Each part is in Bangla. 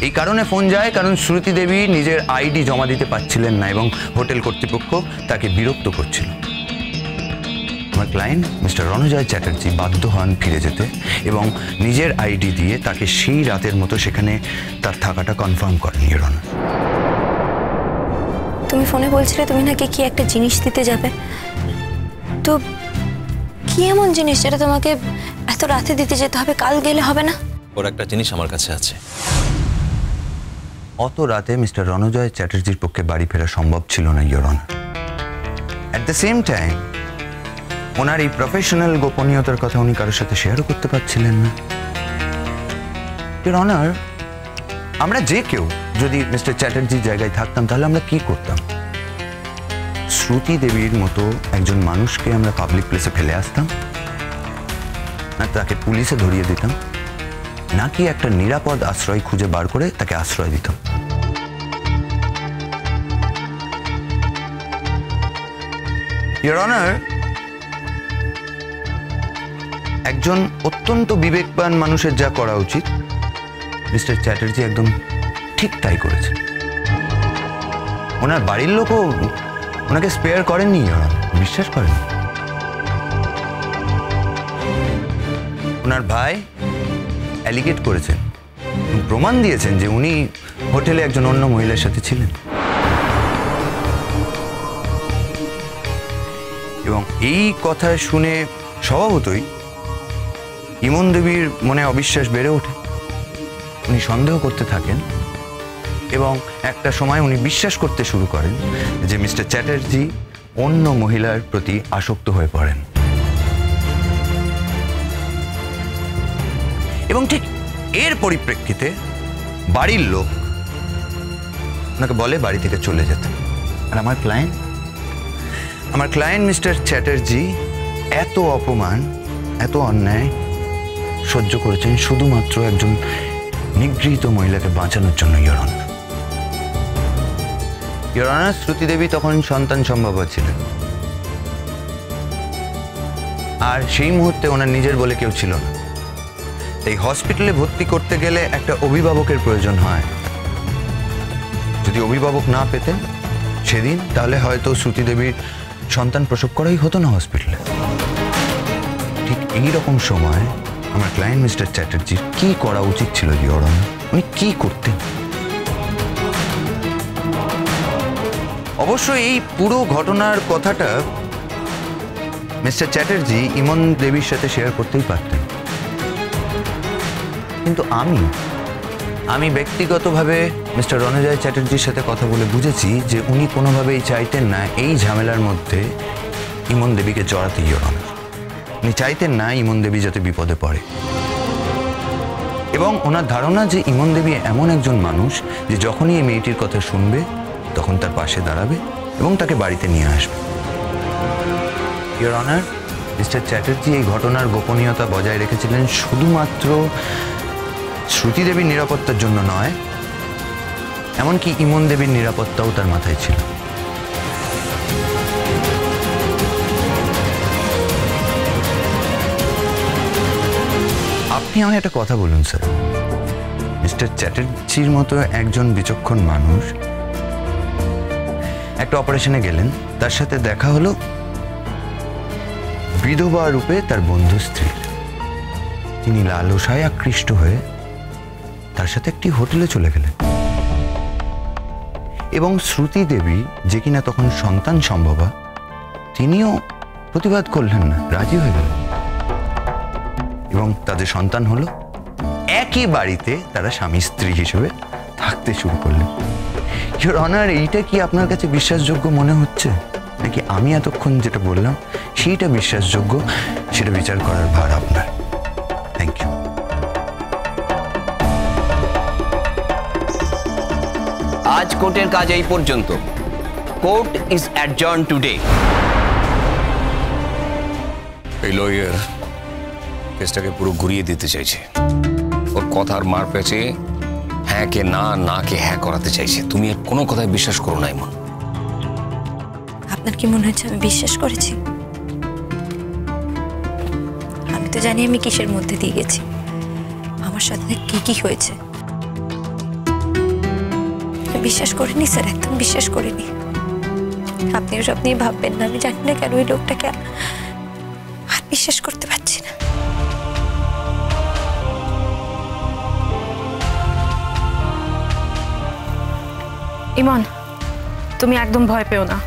এই কারণে ফোন যায় কারণ শ্রুতি দেবী নিজের আইডি জমা দিতে পারছিলেন না এবং হোটেল কর্তৃপক্ষ তাকে বিরক্ত করছিল। আমার ক্লায়েন্ট মিস্টার রণজয় চ্যাটার্জি বাধ্য হন ফিরে যেতে এবং নিজের আইডি দিয়ে তাকে সেই রাতের মতো সেখানে তার থাকাটা কনফার্ম করেন। ইওর অনার, তুমি ফোনে বলছিলে তুমি নাকি কি একটা জিনিস দিতে যাবে, তো কি এমন জিনিস যেটা তোমাকে এত রাতে দিতে যেতে হবে? কাল গেলে হবে না? ওর একটা জিনিস আমার কাছে আছে। অত রাতে মিস্টার রণজয় চ্যাটার্জির পক্ষে বাড়ি ফেরা সম্ভব ছিল না your honour. At the same time ওনার এই প্রফেশনাল গোপনীয়তার কথা উনি কারোর সাথে শেয়ারও করতে পারছিলেন না। ইওর অনার, আমরা যে কেউ যদি মিস্টার চ্যাটার্জির জায়গায় থাকতাম তাহলে আমরা কি করতাম? শ্রুতি দেবীর মতো একজন মানুষকে আমরা পাবলিক প্লেসে ফেলে আসতাম, না তাকে পুলিশে ধরিয়ে দিতাম, নাকি একটা নিরাপদ আশ্রয় খুঁজে বার করে তাকে আশ্রয় দিতাম? ইওর অনার, একজন অত্যন্ত বিবেকবান মানুষের যা করা উচিত মিস্টার চ্যাটার্জি একদম ঠিক তাই করেছে। ওনার বাড়ির লোকও ওনাকে স্পেয়ার করেননি, বিশ্বাস করেন। ওনার ভাই অ্যালিগেট করেছেন, প্রমাণ দিয়েছেন যে উনি হোটেলে একজন অন্য মহিলার সাথে ছিলেন এবং এই কথা শুনে স্বভাবতই ইমন দেবীর মনে অবিশ্বাস বেড়ে ওঠে। উনি সন্দেহ করতে থাকেন এবং একটা সময় উনি বিশ্বাস করতে শুরু করেন যে মিস্টার চ্যাটার্জি অন্য মহিলার প্রতি আসক্ত হয়ে পড়েন এবং ঠিক এর পরিপ্রেক্ষিতে বাড়ির লোক ওনাকে বলে বাড়ি থেকে চলে যেতে। আর আমার ক্লায়েন্ট মিস্টার চ্যাটার্জি এত অপমান, এত অন্যায় সহ্য করেছেন শুধুমাত্র একজন নিগৃহীত মহিলাকে বাঁচানোর জন্য। ইওর অনার, শ্রুতি দেবী তখন সন্তান সম্ভবা ছিলেন আর সেই মুহূর্তে ওনার নিজের বলে কেউ ছিল না। এই হসপিটালে ভর্তি করতে গেলে একটা অভিভাবকের প্রয়োজন হয়। যদি অভিভাবক না পেতেন সেদিন, তাহলে হয়তো শ্রুতি দেবীর সন্তান প্রসব করাই হতো না হসপিটালে। ঠিক এইরকম সময় আমার ক্লায়েন্ট মিস্টার চ্যাটার্জির কি করা উচিত ছিল? ইওর অনার, উনি কি করতেন? অবশ্য এই পুরো ঘটনার কথাটা মিস্টার চ্যাটার্জি ইমন দেবীর সাথে শেয়ার করতেই পারতেন, কিন্তু আমি ব্যক্তিগতভাবে মিস্টার রণজয় চ্যাটার্জির সাথে কথা বলে বুঝেছি যে উনি কোনোভাবেই চাইতেন না এই ঝামেলার মধ্যে ইমন দেবীকে জড়াতে। ইওর অনার, উনি চাইতেন না ইমন দেবী যাতে বিপদে পড়ে এবং ওনার ধারণা যে ইমন দেবী এমন একজন মানুষ যে যখনই এই মেয়েটির কথা শুনবে তখন তার পাশে দাঁড়াবে এবং তাকে বাড়িতে নিয়ে আসবে। ইওর অনার, মিস্টার চ্যাটার্জি এই ঘটনার গোপনীয়তা বজায় রেখেছিলেন শুধুমাত্র শ্রুতি দেবীর নিরাপত্তার জন্য নয়, এমনকি ইমন দেবীর নিরাপত্তাও তার মাথায় ছিল। আপনি আমায় একটা কথা বলুন স্যার, মিস্টার চ্যাটার্জির মতো একজন বিচক্ষণ মানুষ একটা অপারেশনে গেলেন, তার সাথে দেখা হলো বিধবা রূপে তার বন্ধু স্ত্রীর। তিনি লালসায় আকৃষ্ট হয়ে তার সাথে একটি হোটেলে চলে গেলেন এবং শ্রুতি দেবী, যে কিনা তখন সন্তান সম্ভবা, তিনিও প্রতিবাদ করলেন না, রাজি হয়ে গেলেন এবং তাদের সন্তান হলো। একই বাড়িতে তারা স্বামী স্ত্রী হিসেবে থাকতে শুরু করলেন। ইওর অনার, এইটা কি আপনার কাছে বিশ্বাসযোগ্য মনে হচ্ছে, নাকি আমি এতক্ষণ যেটা বললাম সেইটা বিশ্বাসযোগ্য? সেটা বিচার করার ভার আপনার। Thank you. আজ কোর্টের কাজ এই পর্যন্ত। Court is adjourn today. এই লয়ার কেসটাকে পুরো ঘুরিয়ে দিতে চাইছে। ওর কথার মার পেঁচে হ্যাঁ কে না, না কে হ্যাঁ করাতে চাইছে। তুমি এর কোনো কথায় বিশ্বাস করো না ইমন। আপনার কি মনে হচ্ছে আমি বিশ্বাস করেছি? আমি তো জানি আমি কিসের মধ্যে দিয়ে গেছি, আমার সাথে কি কি হয়েছে। বিশ্বাস করিনি স্যার, একদম বিশ্বাস করিনি। আপনি ওসব নিয়ে ভাববেন না, আমি জানি না কেন ওই লোকটাকে আর বিশ্বাস করতে পারছি না। ইমন, তুমি একদম ভয় পেও না।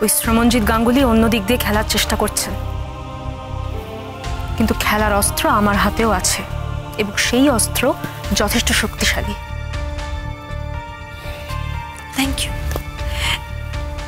ওই শ্রমণজিৎ গাঙ্গুলি অন্য দিক দিয়ে খেলার চেষ্টা করছেন, কিন্তু খেলার অস্ত্র আমার হাতেও আছে এবং সেই অস্ত্র যথেষ্ট শক্তিশালী।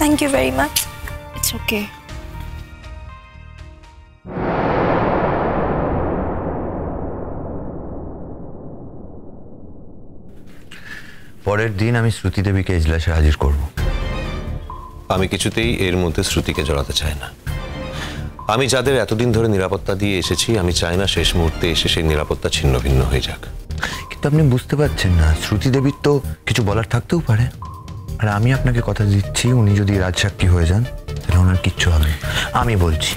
Thank you very much. It's okay. পরের দিন আমি শ্রুতি দেবীকে এজলাসে হাজির করব। আমি কিছুতেই এর মধ্যে শ্রুতিকে জড়াতে চাই না। আমি যাদের এতদিন ধরে নিরাপত্তা দিয়ে এসেছি, আমি চাই না শেষ মুহূর্তে এসে সেই নিরাপত্তা ছিন্ন ভিন্ন হয়ে যাক। কিন্তু আপনি বুঝতে পারছেন না, শ্রুতি দেবীর তো কিছু বলার থাকতেও পারে। আর আমি আপনাকে কথা দিচ্ছি, উনি যদি রাজসাক্ষী হয়ে যান তাহলে ওনার কিচ্ছু হবে না। আমি বলছি।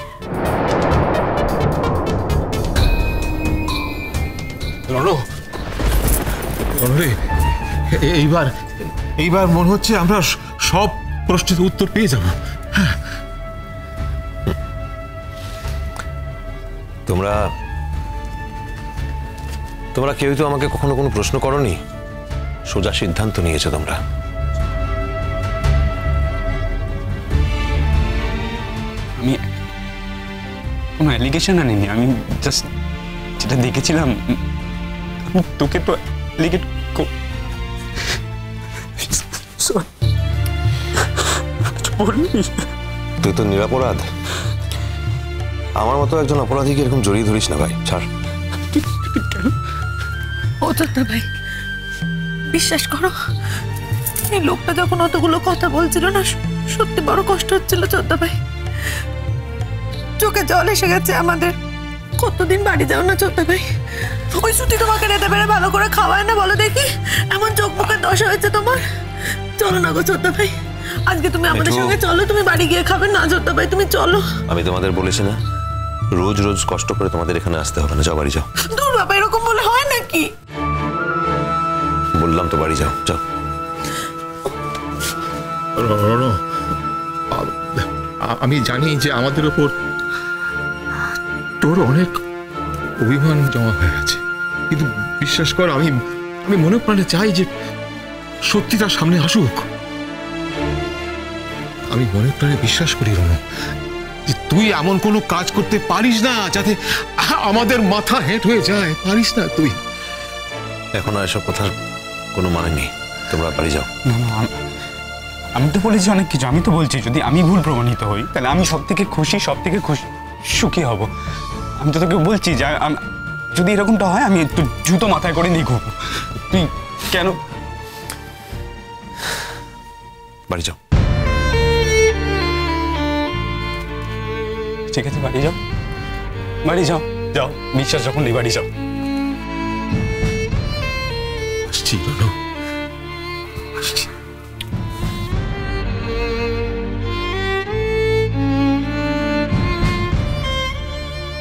এইবার মনে হচ্ছে আমরা সব প্রশ্নের উত্তর পেয়ে যাব। তোমরা কেউই তো আমাকে কখনো কোনো প্রশ্ন করনি, সোজা সিদ্ধান্ত নিয়েছো তোমরা। আমি কোনো অ্যালিগেশন আনিনি, আমি জাস্ট যেটা দেখেছিলাম। আমি তোকে তো অ্যালিগেট তুই তো নিরাপরাধ। আমার মতো একজন অপরাধীকে এরকম জড়িয়ে ধরিস না ভাই, ছাড়। অযোধ্যা ভাই, বিশ্বাস করো, এই লোকটা যখন অতগুলো কথা বলছিল না, সত্যি বড় কষ্ট হচ্ছিল যোদ্ধা ভাই। চোখে জল এসে গেছে আমাদের। কতদিন বাড়ি যাও না যোদ্ধা ভাই? ওই ছুটি তোমাকে রেতে বেড়ে ভালো করে খাওয়ায় না বলো দেখি? এমন চোখ মুখের দশা হয়েছে তোমার। চলো না গো যোদ্ধা ভাই, আজকে তুমি আমাদের সঙ্গে চলো, তুমি বাড়ি গিয়ে খাবে না যোদ্ধা ভাই, তুমি চলো। আমি তোমাদের বলেছি না, রোজ রোজ কষ্ট করে তোমাদের এখানে আসতে হবে না। যাও বাড়ি যাও। দূর বাবা, এরকম বলে হয় নাকি? বললাম তো বাড়ি যাও, যাও। আমি জানি যে আমাদের ওপর তোর অনেক অভিমান জমা হয়ে আছে, কিন্তু বিশ্বাস কর, আমি মনে প্রাণে চাই যে সত্যিটা সামনে আসুক। আমি মনে প্রাণে বিশ্বাস করি রনো, যে তুই এমন কোনো কাজ করতে পারিস না যাতে আমাদের মাথা হেঁট হয়ে যায়। পারিস না তুই। এখন আর এসব কথার কোনো মানে নেই, তোমরা বাড়ি যাও। না না, আমি তো বলেছি অনেক কিছু। আমি তো বলছি যদি আমি ভুল প্রমাণিত হই তাহলে আমি সব থেকে খুশি সুখী হব। আমি তো তোকে বলছি যে যদি এরকমটা হয় আমি একটু জুতো মাথায় করে নিয়ে ঘুরবো। তুই কেন? বাড়ি যাও। ঠিক আছে, বাড়ি যাও, বাড়ি যাও, যাও। বিশ্বাস যখন নেই, বাড়ি যাও। আসছি রনো, আসছি।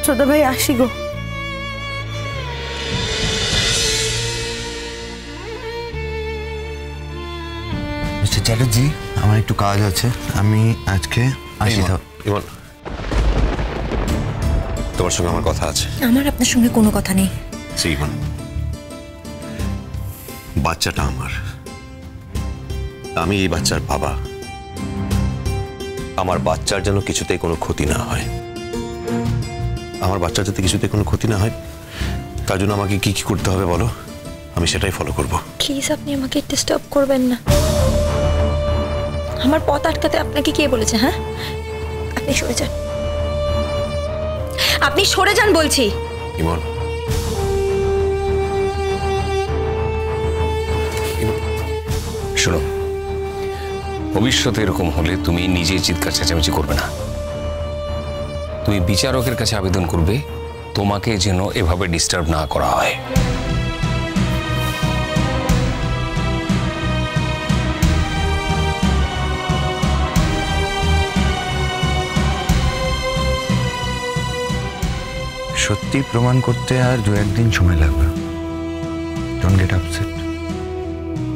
যোদ্ধা ভাই, আসি গো। মিস্টার চ্যাটার্জি, আমার একটু কাজ আছে, আমি আজকে আসি। ইমন, তোমার সঙ্গে আমার কথা আছে। আমার আপনার সঙ্গে কোনো কথা নেই। ইমন, বাচ্চাটা আমার, আমি এই বাচ্চার বাবা। আমার বাচ্চার যেন কিছুতেই কোনো ক্ষতি না হয়, আমার বাচ্চার যাতে কিছুতেই কোনো ক্ষতি না হয়, তার জন্য আমাকে কি কি করতে হবে বলো, আমি সেটাই ফলো করব। প্লিজ আপনি আমাকে ডিস্টার্ব করবেন না। আমার পথ আটকাতে আপনাকে কে বলেছে? হ্যাঁ, আপনি সরে যান, আপনি সরে যান বলছি। ইমন, শোনো, ভবিষ্যতে এরকম হলে তুমি নিজে চিৎকার চেঁচামেচি করবে না। তুমি বিচারকের কাছে আবেদন করবে তোমাকে যেন এভাবে ডিস্টার্ব না করা হয়। সত্যি প্রমাণ করতে আর 2-1 দিন সময় লাগবে। Don't get upset.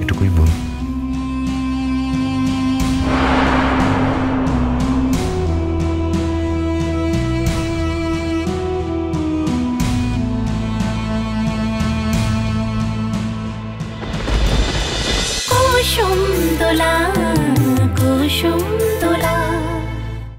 এটুকুই বল। কুসুম দোলা কুসুম